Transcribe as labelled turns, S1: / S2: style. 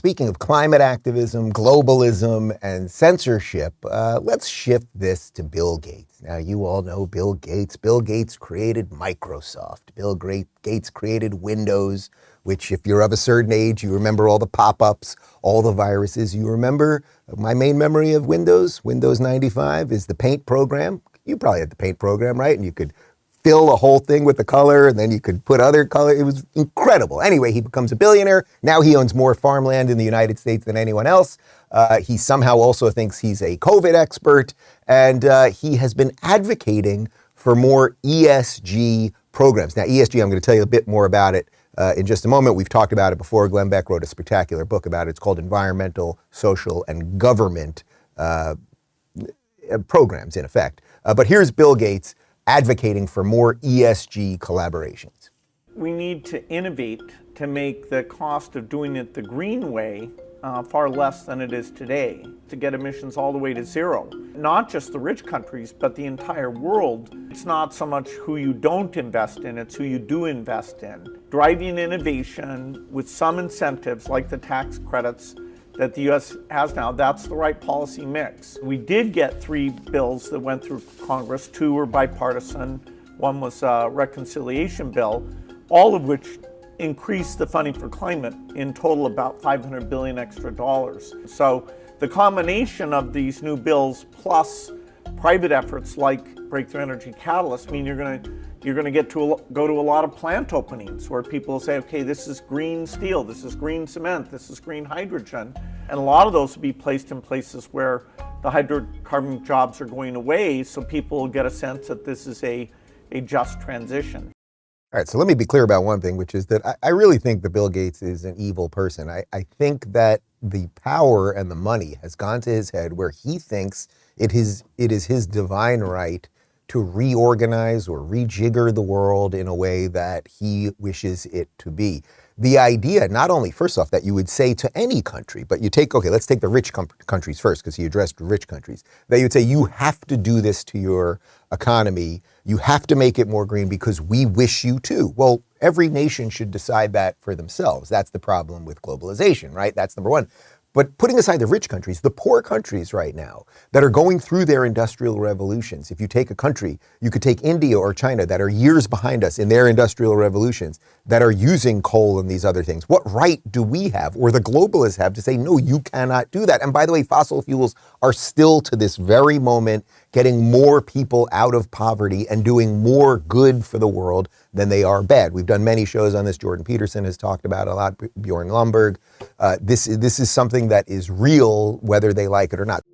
S1: speaking of climate activism, globalism, and censorship, let's shift this to Bill Gates. Now, you all know Bill Gates. Bill Gates created Microsoft. Bill Gates created Windows, which if you're of a certain age, you remember all the pop-ups, all the viruses. You remember my main memory of Windows 95, is the Paint program. You probably had the Paint program, right? And you could fill a whole thing with the color, and then you could put other color. It was incredible. Anyway, he becomes a billionaire. Now he owns more farmland in the United States than anyone else. He somehow also thinks he's a COVID expert, and he has been advocating for more ESG programs. Now, ESG, I'm going to tell you a bit more about it in just a moment. We've talked about it before. Glenn Beck wrote a spectacular book about it. It's called Environmental, Social, and Government Programs, in effect. But here's Bill Gates advocating for more ESG collaborations.
S2: We need to innovate to make the cost of doing it the green way far less than it is today, to get emissions all the way to zero. Not just the rich countries, but the entire world. It's not so much who you don't invest in, it's who you do invest in. Driving innovation with some incentives like the tax credits that the U.S. has now, that's the right policy mix. We did get 3 bills that went through Congress. 2 were bipartisan. 1 was a reconciliation bill, all of which increased the funding for climate, in total about $500 billion extra dollars. So the combination of these new bills plus private efforts like Breakthrough Energy Catalyst mean you're going to get to go to a lot of plant openings where people will say, okay, this is green steel, this is green cement, this is green hydrogen. And a lot of those will be placed in places where the hydrocarbon jobs are going away, so people will get a sense that this is a just transition.
S1: All right, so let me be clear about one thing, which is that I really think that Bill Gates is an evil person. I think that the power and the money has gone to his head where he thinks it is his divine right to reorganize or rejigger the world in a way that he wishes it to be. The idea, not only, first off, that you would say to any country, but you take, okay, let's take the rich countries first, because he addressed rich countries, that you would say, you have to do this to your economy, you have to make it more green because we wish you to. Well, every nation should decide that for themselves. That's the problem with globalization, right? That's number one. But putting aside the rich countries, the poor countries right now that are going through their industrial revolutions, if you take a country, you could take India or China that are years behind us in their industrial revolutions, that are using coal and these other things. What right do we have, or the globalists have, to say, no, you cannot do that? And by the way, fossil fuels are still to this very moment getting more people out of poverty and doing more good for the world than they are bad. We've done many shows on this. Jordan Peterson has talked about it a lot, Bjorn Lomborg. This is something that is real, whether they like it or not.